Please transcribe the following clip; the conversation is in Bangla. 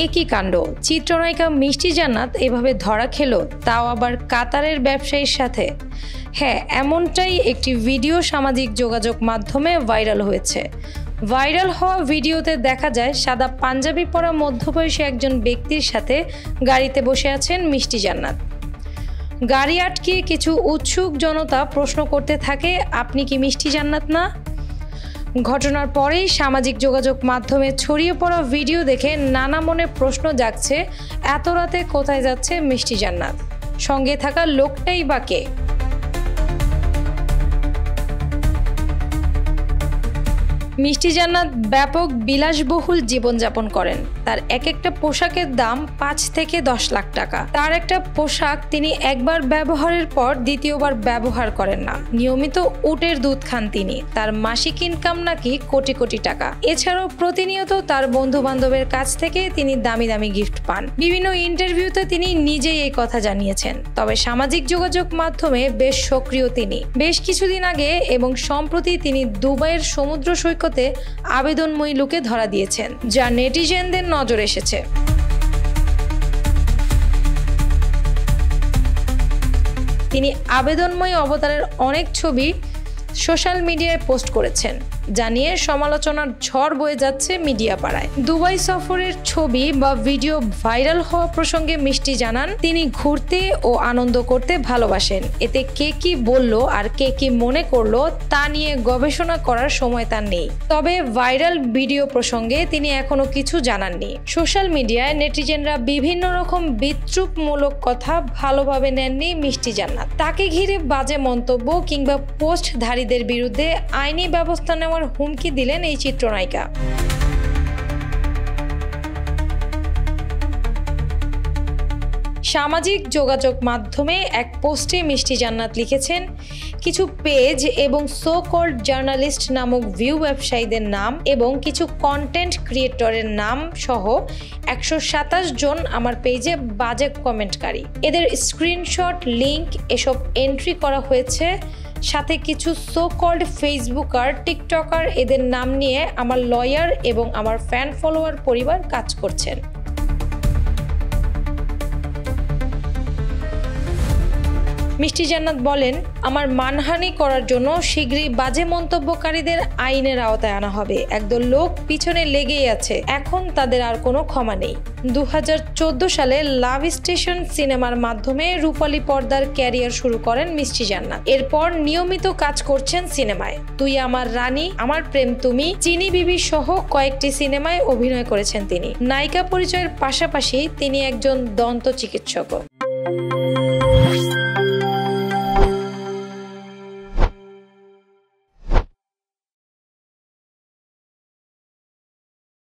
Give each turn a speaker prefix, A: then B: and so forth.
A: একই কাণ্ড, চিত্রনায়িকা মিষ্টি জান্নাত এভাবে ধরা খেলো, তাও আবার কাতারের ব্যবসায়ীর সাথে। হ্যাঁ, এমনটাই একটি ভিডিও সামাজিক যোগাযোগ মাধ্যমে ভাইরাল হয়েছে। ভাইরাল হওয়া ভিডিওতে দেখা যায় সাদা পাঞ্জাবি পরা মধ্যবয়সী একজন ব্যক্তির সাথে গাড়িতে বসে আছেন মিষ্টি জান্নাত। গাড়ি আটকিয়ে কিছু উৎসুক জনতা প্রশ্ন করতে থাকে, আপনি কি মিষ্টি জান্নাত না? ঘটনার পরেই সামাজিক যোগাযোগ মাধ্যমে ছড়িয়ে পড়া ভিডিও দেখে নানা মনে প্রশ্ন জাগছে, এত রাতে কোথায় যাচ্ছে মিষ্টি জান্নাত? সঙ্গে থাকা লোকটাই বা কে? মিষ্টি জান্নাত ব্যাপক বিলাসবহুল জীবনযাপন করেন। তার এক একটা পোশাকের দাম 5 থেকে 10 লাখ টাকা। তার একটা পোশাক তিনি একবার ব্যবহারের পর দ্বিতীয়বার ব্যবহার করেন না। নিয়মিত উটের দুধ খান তিনি। তার মাসিক ইনকাম নাকি কোটি কোটি টাকা। এছাড়াও প্রতিনিয়ত তার বন্ধু বান্ধবের কাছ থেকে তিনি দামি দামি গিফট পান। বিভিন্ন ইন্টারভিউতে তিনি নিজেই এই কথা জানিয়েছেন। তবে সামাজিক যোগাযোগ মাধ্যমে বেশ সক্রিয় তিনি। বেশ কিছুদিন আগে এবং সম্প্রতি তিনি দুবাইয়ের সমুদ্র সৈকতে আবেদনময়ী লুকে ধরা দিয়েছেন, যা নেটিজেনদের নজর এসেছে। তিনি আবেদনময়ী অবতারের অনেক ছবি সোশ্যাল মিডিয়ায় পোস্ট করেছেন, যা নিয়ে সমালোচনার ঝড় বয়ে যাচ্ছে মিডিয়া পাড়ায়। দুবাই সফরের ছবি বা ভিডিও ভাইরাল হওয়া প্রসঙ্গে মিষ্টি জানান, তিনি ঘুরতে ও আনন্দ করতে ভালোবাসেন। এতে কে কি বলল আর কে কি মনে করলো তা নিয়ে গবেষণা করার সময় তার নেই। তবে ভাইরাল ভিডিও প্রসঙ্গে তিনি এখনো কিছু জানাননি। সোশ্যাল মিডিয়ায় নেটিজেনরা বিভিন্ন রকম বিদ্রূপমূলক কথা ভালোভাবে নেননি মিষ্টি জান্নাত। তাকে ঘিরে বাজে মন্তব্য কিংবা পোস্টধারীদের বিরুদ্ধে আইনি ব্যবস্থা নেওয়া হুমকি দিলেন এই চিত্রনায়িকা। সামাজিক যোগাযোগ মাধ্যমে এক পোস্টে মিষ্টি জান্নাত লিখেছেন, কিছু পেজ এবং সো কল্ড জার্নালিস্ট নামক ভিউ ব্যবসায়ীদের নাম এবং কিছু কন্টেন্ট ক্রিয়েটরের নাম সহ 127 জন আমার পেজে বাজে কমেন্টকারী। এদের স্ক্রিনশট, লিংক এসব এন্ট্রি করা হয়েছে। সাথে কিছু সো কল্ড ফেসবুকার, টিকটকার এদের নাম নিয়ে আমার লয়ার এবং আমার ফ্যান ফলোয়ার পরিবার কাজ করছেন। মিষ্টি জান্নাত বলেন, আমার মানহানি করার জন্য শীঘ্রই বাজে মন্তব্যকারীদের আইনের আওতায় আনা হবে। একদল লোক পিছনে লেগেই আছে, এখন তাদের আর কোনো ক্ষমা নেই। 2014 সালে লাভ স্টেশন সিনেমার মাধ্যমে রূপালী পর্দার ক্যারিয়ার শুরু করেন মিষ্টি জান্নাত। এরপর নিয়মিত কাজ করছেন সিনেমায়। তুই আমার রানী, আমার প্রেম তুমি, চিনি বিবি সহ কয়েকটি সিনেমায় অভিনয় করেছেন তিনি। নায়িকা পরিচয়ের পাশাপাশি তিনি একজন দন্ত চিকিৎসকও।